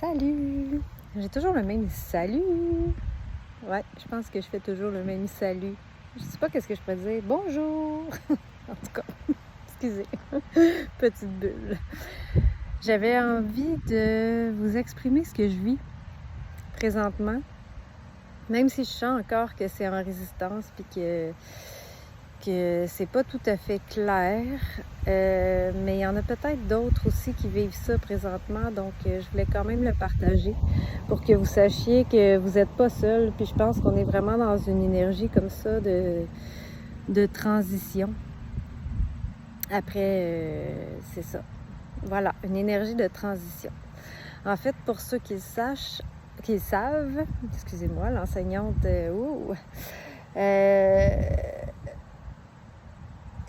Salut! J'ai toujours le même salut! Ouais, je pense que je fais toujours le même salut. Je sais pas qu'est-ce que je pourrais dire. Bonjour! En tout cas, excusez. Petite bulle. J'avais envie de vous exprimer ce que je vis présentement. Même si je sens encore que c'est en résistance puis que c'est pas tout à fait clair. Mais il y en a peut-être d'autres aussi qui vivent ça présentement, donc je voulais quand même le partager pour que vous sachiez que vous n'êtes pas seul. Puis je pense qu'on est vraiment dans une énergie comme ça de transition. Après, c'est ça. Voilà, une énergie de transition. En fait, pour ceux qui le savent, excusez-moi, l'enseignante,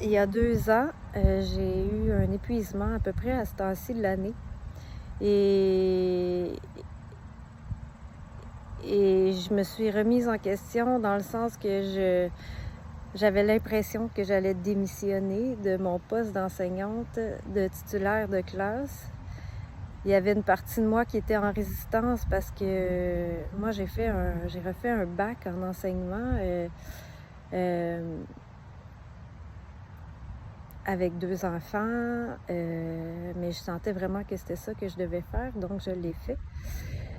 il y a 2 ans, j'ai eu un épuisement à peu près à ce temps-ci de l'année. Et je me suis remise en question dans le sens que j'avais l'impression que j'allais démissionner de mon poste d'enseignante, de titulaire de classe. Il y avait une partie de moi qui était en résistance parce que moi, j'ai refait un bac en enseignement avec 2 enfants, mais je sentais vraiment que c'était ça que je devais faire, donc je l'ai fait.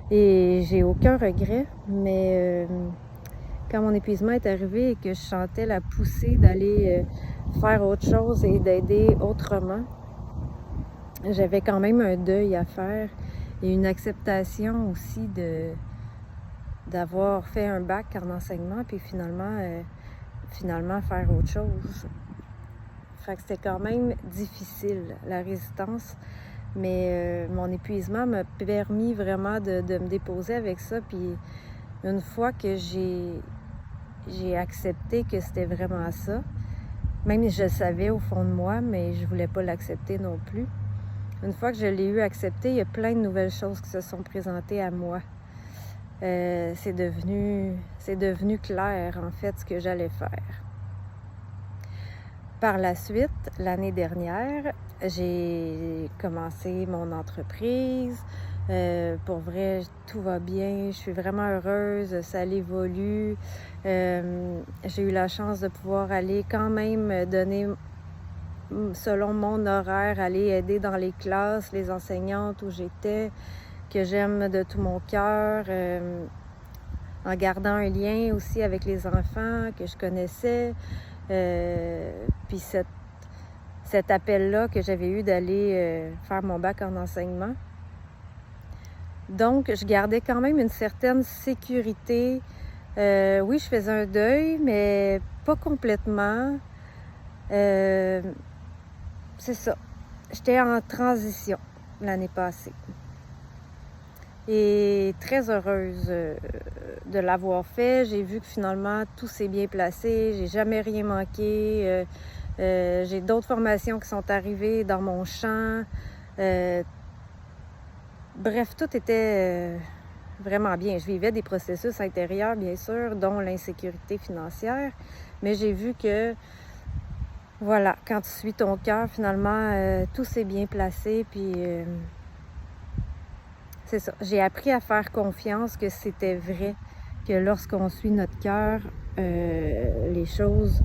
Et j'ai aucun regret, mais quand mon épuisement est arrivé et que je sentais la poussée d'aller faire autre chose et d'aider autrement, j'avais quand même un deuil à faire et une acceptation aussi d'avoir fait un bac en enseignement puis finalement faire autre chose. Fait que c'était quand même difficile, la résistance, mais mon épuisement m'a permis vraiment de me déposer avec ça. Puis une fois que j'ai accepté que c'était vraiment ça, même si je le savais au fond de moi, mais je voulais pas l'accepter non plus. Une fois que je l'ai eu accepté, il y a plein de nouvelles choses qui se sont présentées à moi. C'est devenu clair, en fait, ce que j'allais faire. Par la suite, l'année dernière, j'ai commencé mon entreprise. Pour vrai, tout va bien. Je suis vraiment heureuse. Ça évolue. J'ai eu la chance de pouvoir aller quand même donner, selon mon horaire, aller aider dans les classes, les enseignantes où j'étais, que j'aime de tout mon cœur, en gardant un lien aussi avec les enfants que je connaissais. Puis cet appel-là que j'avais eu d'aller faire mon bac en enseignement. Donc, je gardais quand même une certaine sécurité. Oui, je faisais un deuil, mais pas complètement. C'est ça. J'étais en transition l'année passée. Et très heureuse de l'avoir fait. J'ai vu que finalement, tout s'est bien placé. J'ai jamais rien manqué. J'ai d'autres formations qui sont arrivées dans mon champ. Bref, tout était vraiment bien. Je vivais des processus intérieurs, bien sûr, dont l'insécurité financière. Mais j'ai vu que, voilà, quand tu suis ton cœur, finalement, tout s'est bien placé. Puis, c'est ça. J'ai appris à faire confiance que c'était vrai, que lorsqu'on suit notre cœur, les choses,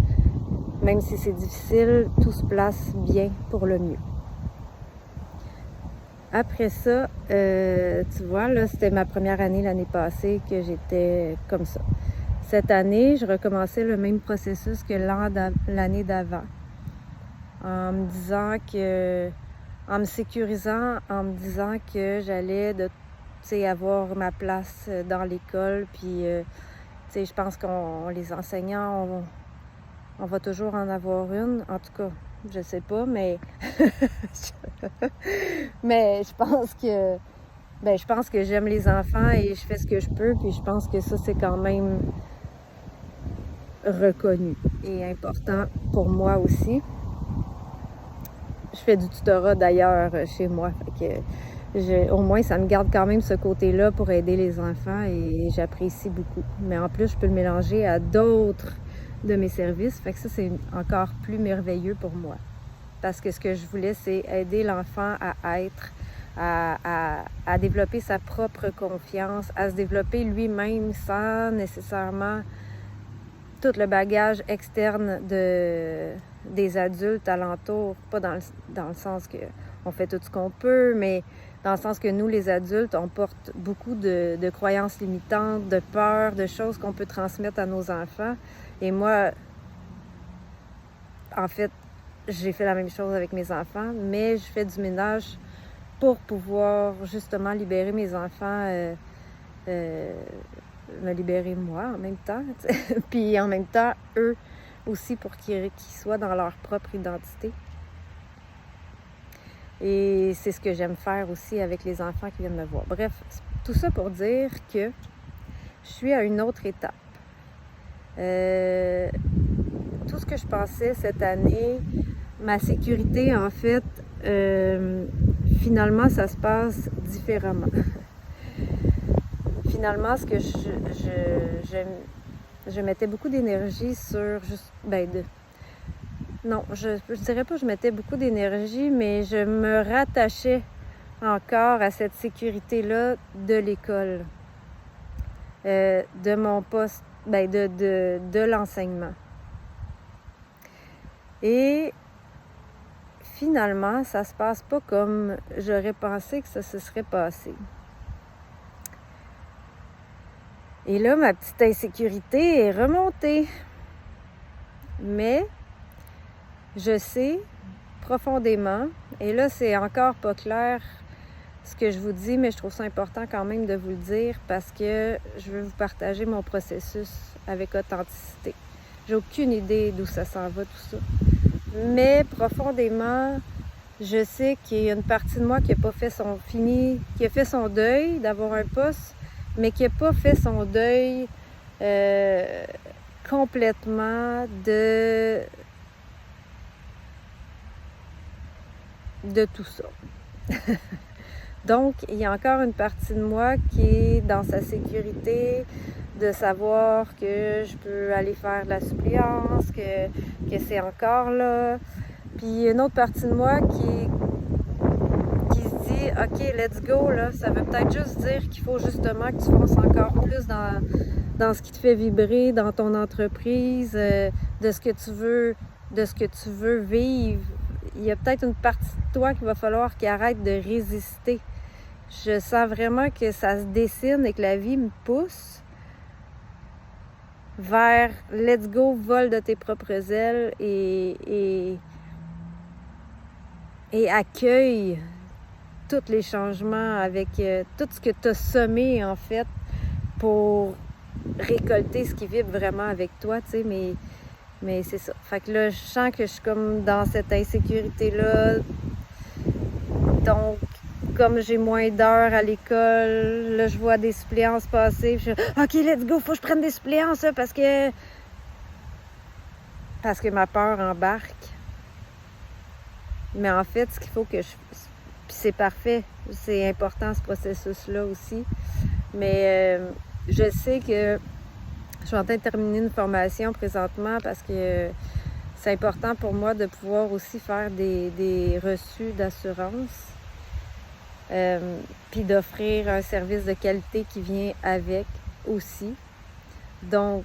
même si c'est difficile, tout se place bien pour le mieux. Après ça, tu vois, là, c'était ma première année l'année passée que j'étais comme ça. Cette année, je recommençais le même processus que l'année d'avant, en me disant que, en me sécurisant, en me disant que j'allais avoir ma place dans l'école. Puis, je pense qu'on les enseignants, on va toujours en avoir une. En tout cas, je sais pas, mais mais je pense que j'aime les enfants et je fais ce que je peux. Puis je pense que ça, c'est quand même reconnu et important pour moi aussi. Je fais du tutorat d'ailleurs chez moi. Fait que au moins, ça me garde quand même ce côté-là pour aider les enfants et j'apprécie beaucoup. Mais en plus, je peux le mélanger à d'autres de mes services. Fait que ça, c'est encore plus merveilleux pour moi. Parce que ce que je voulais, c'est aider l'enfant à être à développer sa propre confiance, à se développer lui-même sans nécessairement tout le bagage externe des adultes alentour, pas dans le sens que on fait tout ce qu'on peut, mais dans le sens que nous, les adultes, on porte beaucoup de croyances limitantes, de peurs, de choses qu'on peut transmettre à nos enfants. Et moi, en fait, j'ai fait la même chose avec mes enfants, mais je fais du ménage pour pouvoir justement libérer mes enfants, me libérer moi en même temps, puis en même temps, eux aussi pour qu'ils soient dans leur propre identité. Et c'est ce que j'aime faire aussi avec les enfants qui viennent me voir. Bref, tout ça pour dire que je suis à une autre étape. Tout ce que je pensais cette année, ma sécurité, en fait, finalement, ça se passe différemment. Finalement, ce que je mettais beaucoup d'énergie sur juste, non, je dirais pas que je mettais beaucoup d'énergie, mais je me rattachais encore à cette sécurité-là de l'école, de mon poste, de l'enseignement. Et finalement, ça se passe pas comme j'aurais pensé que ça se serait passé. Et là, ma petite insécurité est remontée. Mais je sais profondément, et là, c'est encore pas clair ce que je vous dis, mais je trouve ça important quand même de vous le dire parce que je veux vous partager mon processus avec authenticité. J'ai aucune idée d'où ça s'en va, tout ça. Mais profondément, je sais qu'il y a une partie de moi qui a fait son deuil d'avoir un poste, mais qui n'a pas fait son deuil complètement de tout ça. Donc, il y a encore une partie de moi qui est dans sa sécurité, de savoir que je peux aller faire de la suppléance, que c'est encore là. Puis, il y a une autre partie de moi qui se dit « OK, let's go », là, ça veut peut-être juste dire qu'il faut justement que tu fonces encore plus dans ce qui te fait vibrer, dans ton entreprise, de ce que tu veux vivre. Il y a peut-être une partie de toi qu'il va falloir qu'il arrête de résister. Je sens vraiment que ça se dessine et que la vie me pousse vers let's go, vole de tes propres ailes et accueille tous les changements avec tout ce que tu as semé en fait pour récolter ce qui vibre vraiment avec toi, tu sais, mais c'est ça. Fait que là, je sens que je suis comme dans cette insécurité-là. Donc, comme j'ai moins d'heures à l'école, là, je vois des suppléances passer. Je dis, OK, let's go, faut que je prenne des suppléances, là, parce que ma peur embarque. Mais en fait, ce qu'il faut que je... Puis c'est parfait, c'est important ce processus-là aussi. Mais je sais que je suis en train de terminer une formation présentement parce que c'est important pour moi de pouvoir aussi faire des reçus d'assurance, puis d'offrir un service de qualité qui vient avec aussi. Donc,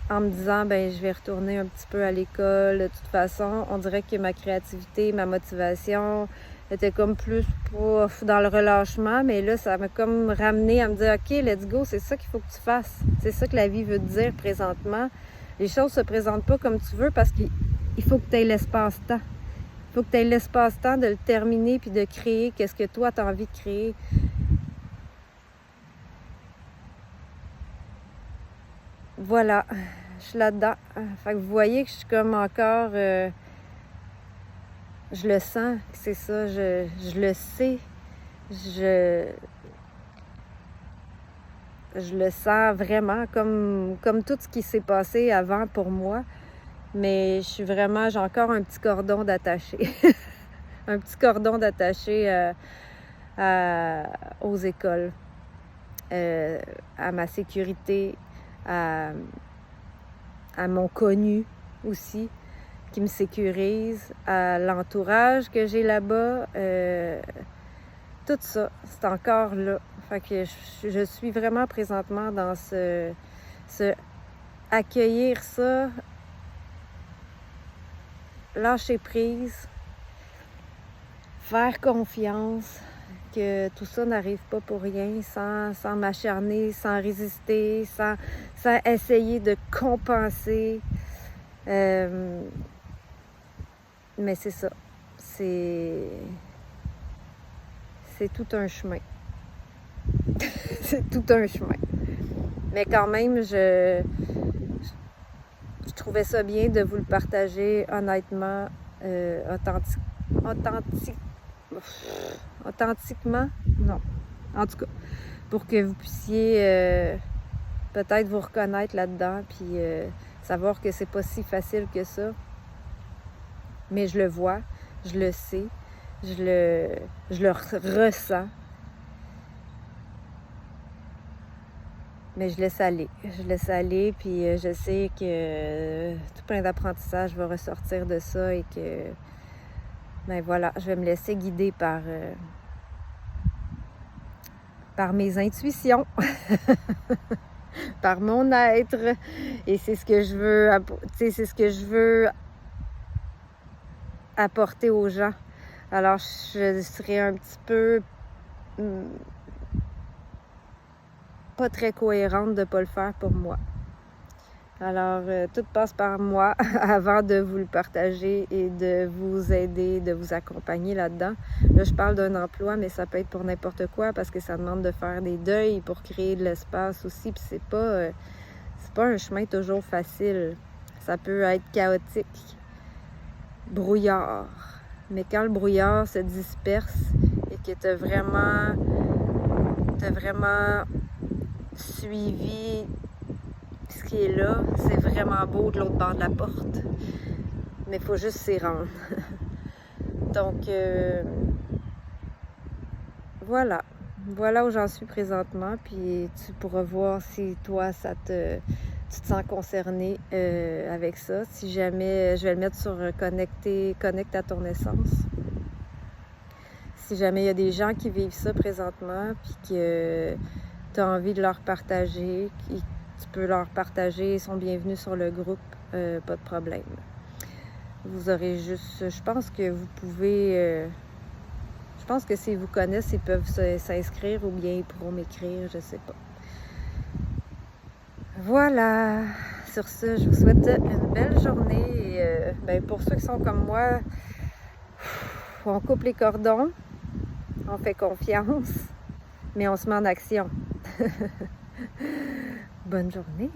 en me disant, je vais retourner un petit peu à l'école, de toute façon, on dirait que ma créativité, ma motivation était comme plus dans le relâchement, mais là, ça m'a comme ramené à me dire, OK, let's go, c'est ça qu'il faut que tu fasses. C'est ça que la vie veut te dire présentement. Les choses se présentent pas comme tu veux parce qu'il faut que tu aies l'espace-temps. Il faut que tu aies l'espace-temps de le terminer puis de créer qu'est-ce que toi, tu as envie de créer. Voilà, je suis là-dedans. Fait que vous voyez que je suis comme encore... je le sens que c'est ça, je le sais. Je le sens vraiment comme tout ce qui s'est passé avant pour moi. Mais je suis vraiment, j'ai encore un petit cordon d'attaché. Un petit cordon d'attaché aux écoles, à ma sécurité, à mon connu aussi, qui me sécurise, à l'entourage que j'ai là-bas. Tout ça, c'est encore là. Fait que je suis vraiment présentement dans ce accueillir ça, lâcher prise, faire confiance que tout ça n'arrive pas pour rien, sans m'acharner, sans résister, sans essayer de compenser. Mais c'est ça. C'est tout un chemin. C'est tout un chemin. Mais quand même, je trouvais ça bien de vous le partager honnêtement, authentiquement, non. En tout cas, pour que vous puissiez peut-être vous reconnaître là-dedans, puis savoir que c'est pas si facile que ça. Mais je le vois, je le sais, je le ressens. Mais je laisse aller. Je laisse aller, puis je sais que tout plein d'apprentissage va ressortir de ça et que, ben voilà, je vais me laisser guider par mes intuitions, par mon être. Et c'est ce que je veux, c'est ce que je veux apporter aux gens. Alors, je serais un petit peu pas très cohérente de ne pas le faire pour moi. Alors, tout passe par moi avant de vous le partager et de vous aider, de vous accompagner là-dedans. Là, je parle d'un emploi, mais ça peut être pour n'importe quoi parce que ça demande de faire des deuils pour créer de l'espace aussi. Puis c'est pas un chemin toujours facile. Ça peut être chaotique, brouillard. Mais quand le brouillard se disperse et que tu as vraiment suivi ce qui est là, c'est vraiment beau de l'autre bord de la porte. Mais il faut juste s'y rendre. Donc, voilà. Voilà où j'en suis présentement. Puis tu pourras voir si toi, tu te sens concerné avec ça. Si jamais, je vais le mettre sur connecte à ton essence. Si jamais il y a des gens qui vivent ça présentement, puis que tu as envie de leur partager, tu peux leur partager, ils sont bienvenus sur le groupe, pas de problème. Vous aurez juste, je pense que vous pouvez, je pense que s'ils vous connaissent, ils peuvent s'inscrire ou bien ils pourront m'écrire, je sais pas. Voilà, sur ce, je vous souhaite une belle journée et ben, pour ceux qui sont comme moi, on coupe les cordons, on fait confiance, mais on se met en action. Bonne journée!